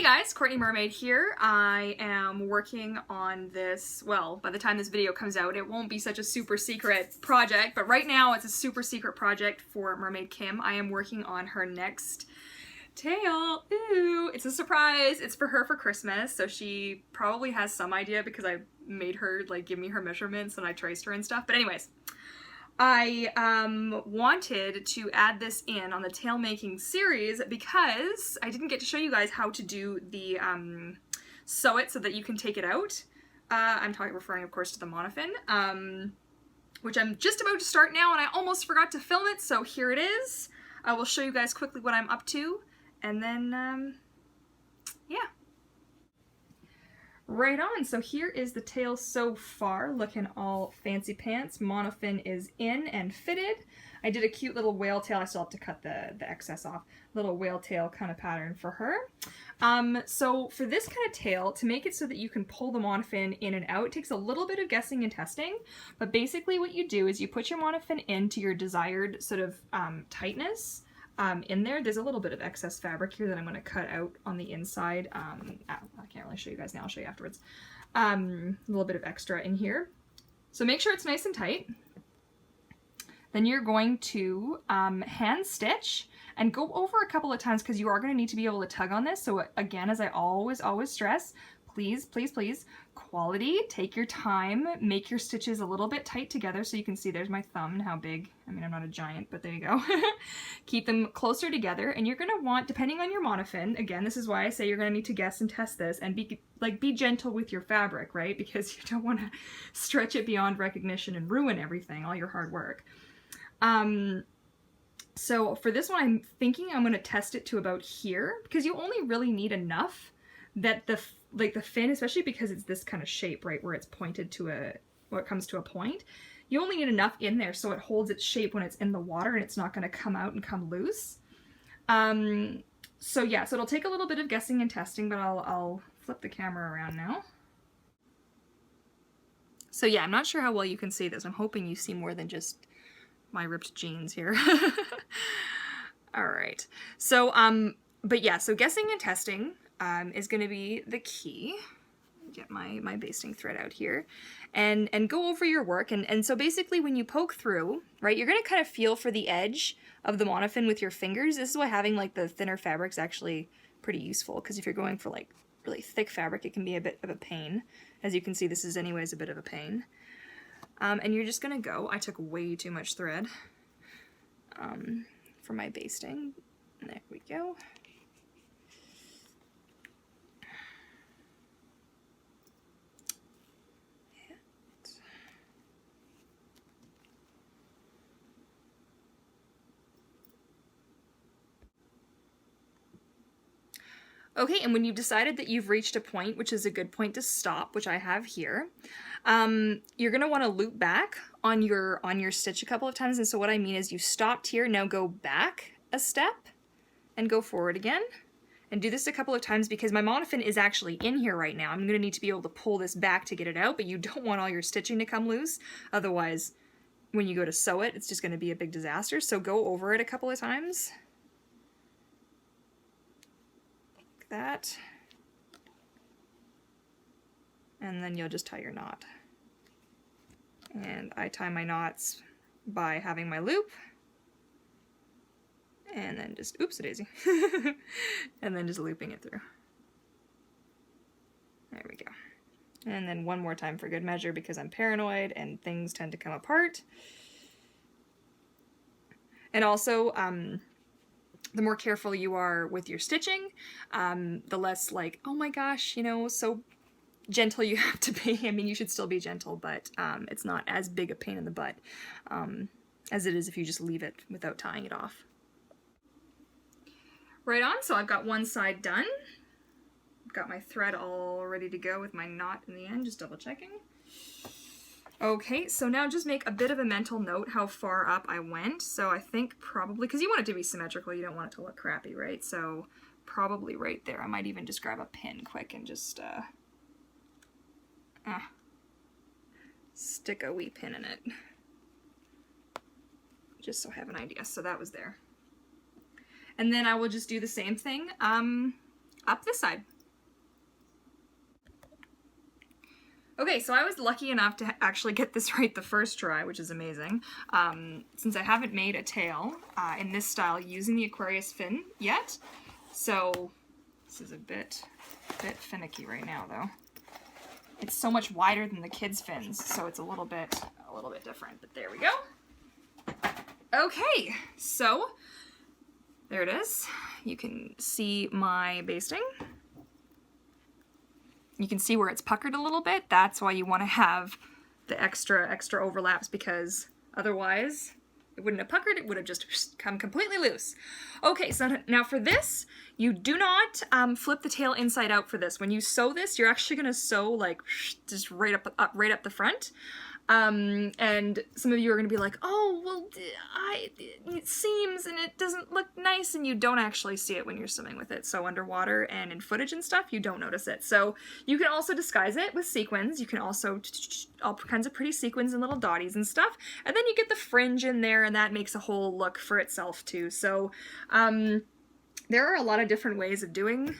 guys, Courtney Mermaid here. I am working on this, well, by the time this video comes out, it won't be such a super secret project, but right now it's a super secret project for Mermaid Kim. I am working on her next tail. Ooh, it's a surprise. It's for her for Christmas, so she probably has some idea because I made her like give me her measurements and I traced her and stuff. But anyways, I wanted to add this in on the tail making series because I didn't get to show you guys how to do the sew it so that you can take it out. I'm referring of course to the monofin, which I'm just about to start now and I almost forgot to film it, so here it is. I will show you guys quickly what I'm up to and then yeah. Right on, so here is the tail so far, looking all fancy pants. Monofin is in and fitted. I did a cute little whale tail. I still have to cut the excess off. Little whale tail kind of pattern for her. So for this kind of tail, to make it so that you can pull the monofin in and out, it takes a little bit of guessing and testing. But basically what you do is you put your monofin into your desired sort of tightness. In there, there's a little bit of excess fabric here that I'm going to cut out on the inside. I can't really show you guys now, I'll show you afterwards. A little bit of extra in here. So make sure it's nice and tight. Then you're going to hand stitch and go over a couple of times because you are going to need to be able to tug on this. So again, as I always stress, please, please, please, quality, take your time, make your stitches a little bit tight together so you can see there's my thumb and how big. I mean, I'm not a giant, but there you go. Keep them closer together, and you're going to want, depending on your monofin, again, this is why I say you're going to need to guess and test this, and be gentle with your fabric, right? Because you don't want to stretch it beyond recognition and ruin everything, all your hard work. So for this one, I'm thinking I'm going to test it to about here, because you only really need enough that the fin, especially because it's this kind of shape, right, where it's pointed to where it comes to a point, you only need enough in there so it holds its shape when it's in the water and it's not going to come out and come loose. So yeah, so it'll take a little bit of guessing and testing, but I'll flip the camera around now. So yeah, I'm not sure how well you can see this. I'm hoping you see more than just my ripped jeans here. All right. So, but yeah, so guessing and testing is going to be the key. Get my basting thread out here and go over your work. And so basically when you poke through, right, you're going to kind of feel for the edge of the monofin with your fingers. This is why having like the thinner fabric is actually pretty useful, because if you're going for like really thick fabric, it can be a bit of a pain. As you can see, this is anyways a bit of a pain. And you're just going to go, I took way too much thread for my basting. There we go. Okay, and when you've decided that you've reached a point, which is a good point to stop, which I have here, you're going to want to loop back on your stitch a couple of times. And so what I mean is you stopped here, now go back a step and go forward again. And do this a couple of times because my monofin is actually in here right now. I'm going to need to be able to pull this back to get it out, but you don't want all your stitching to come loose. Otherwise, when you go to sew it, it's just going to be a big disaster. So go over it a couple of times. That, and then you'll just tie your knot. And I tie my knots by having my loop and then just, oops, a daisy, and then just looping it through. There we go. And then one more time for good measure because I'm paranoid and things tend to come apart. And also, the more careful you are with your stitching, the less like, oh my gosh, you know, so gentle you have to be. I mean, you should still be gentle, but it's not as big a pain in the butt as it is if you just leave it without tying it off. Right on, so I've got one side done. I've got my thread all ready to go with my knot in the end, just double checking. Okay, so now just make a bit of a mental note how far up I went. So I think probably, because you want it to be symmetrical, you don't want it to look crappy, right? So probably right there. I might even just grab a pin quick and just stick a wee pin in it. Just so I have an idea. So that was there. And then I will just do the same thing up this side. Okay, so I was lucky enough to actually get this right the first try, which is amazing. Since I haven't made a tail in this style using the Aquarius fin yet, so this is a bit finicky right now, though. It's so much wider than the kids' fins, so it's a little bit different. But there we go. Okay, so there it is. You can see my basting. You can see where it's puckered a little bit. That's why you want to have the extra overlaps, because otherwise it wouldn't have puckered, it would have just come completely loose. Okay, so now for this, you do not flip the tail inside out for this. When you sew this, you're actually gonna sew like just right up the front. And some of you are going to be like, oh, well, it seams and it doesn't look nice, and you don't actually see it when you're swimming with it. So underwater and in footage and stuff, you don't notice it. So you can also disguise it with sequins. You can also all kinds of pretty sequins and little dotties and stuff. And then you get the fringe in there, and that makes a whole look for itself too. So there are a lot of different ways of doing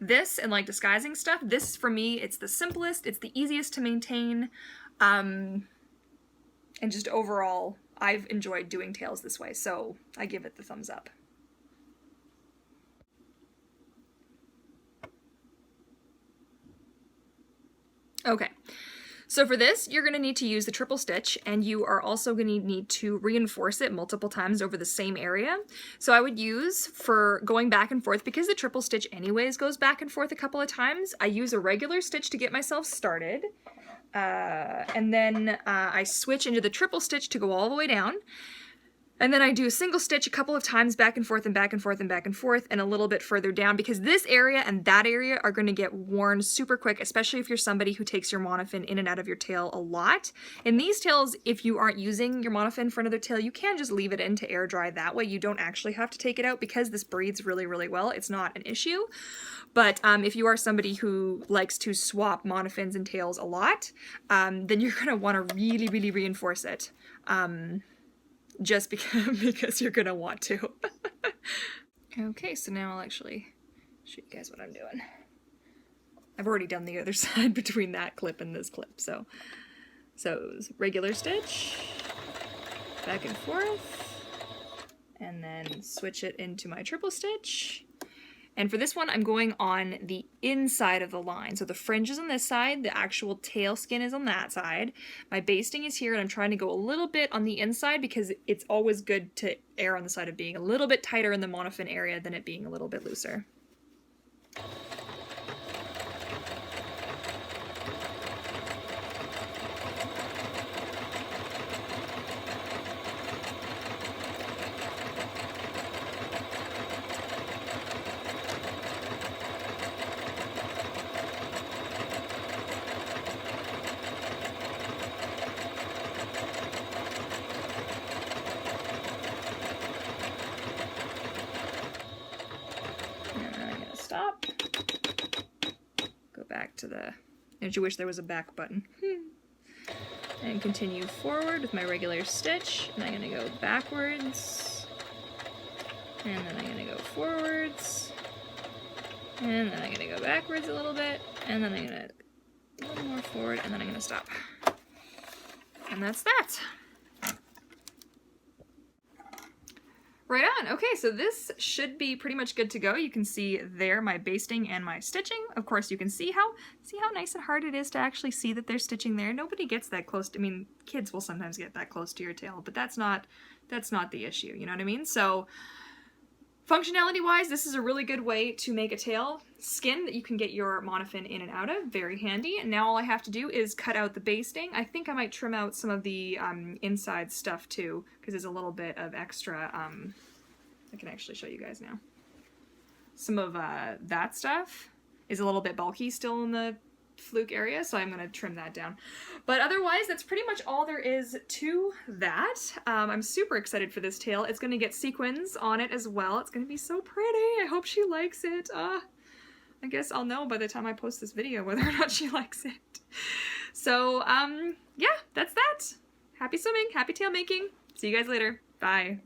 this and like disguising stuff. This, for me, it's the simplest, it's the easiest to maintain. And just overall, I've enjoyed doing tails this way, so I give it the thumbs up. Okay, so for this, you're going to need to use the triple stitch, and you are also going to need to reinforce it multiple times over the same area. So I would use, for going back and forth, because the triple stitch anyways goes back and forth a couple of times, I use a regular stitch to get myself started. And then I switch into the triple stitch to go all the way down. And then I do a single stitch a couple of times back and forth and back and forth and back and forth, and a little bit further down, because this area and that area are going to get worn super quick, especially if you're somebody who takes your monofin in and out of your tail a lot. In these tails, if you aren't using your monofin for another tail, you can just leave it in to air dry. That way you don't actually have to take it out, because this breathes really, really well. It's not an issue. But if you are somebody who likes to swap monofins and tails a lot, then you're going to want to really, really reinforce it. Just because you're going to want to. Okay, so now I'll actually show you guys what I'm doing. I've already done the other side between that clip and this clip. So it was regular stitch, back and forth, and then switch it into my triple stitch. And for this one, I'm going on the inside of the line. So the fringe is on this side, the actual tail skin is on that side. My basting is here, and I'm trying to go a little bit on the inside, because it's always good to err on the side of being a little bit tighter in the monofin area than it being a little bit looser. Stop. Go back to the... Don't you wish there was a back button? And continue forward with my regular stitch. And I'm going to go backwards. And then I'm going to go forwards. And then I'm going to go backwards a little bit. And then I'm going to a little more forward. And then I'm going to stop. And that's that. Right on. Okay, so this should be pretty much good to go. You can see there my basting and my stitching. Of course, you can see how nice and hard it is to actually see that they're stitching there. Nobody gets that close to, I mean, kids will sometimes get that close to your tail, but that's not the issue, you know what I mean? So functionality-wise, this is a really good way to make a tail skin that you can get your monofin in and out of. Very handy. And now all I have to do is cut out the basting. I think I might trim out some of the inside stuff too, because there's a little bit of extra, I can actually show you guys now. Some of that stuff is a little bit bulky still in the fluke area, so I'm going to trim that down. But otherwise, that's pretty much all there is to that. I'm super excited for this tail. It's going to get sequins on it as well. It's going to be so pretty. I hope she likes it. I guess I'll know by the time I post this video whether or not she likes it. So, yeah, that's that. Happy swimming, happy tail making. See you guys later. Bye.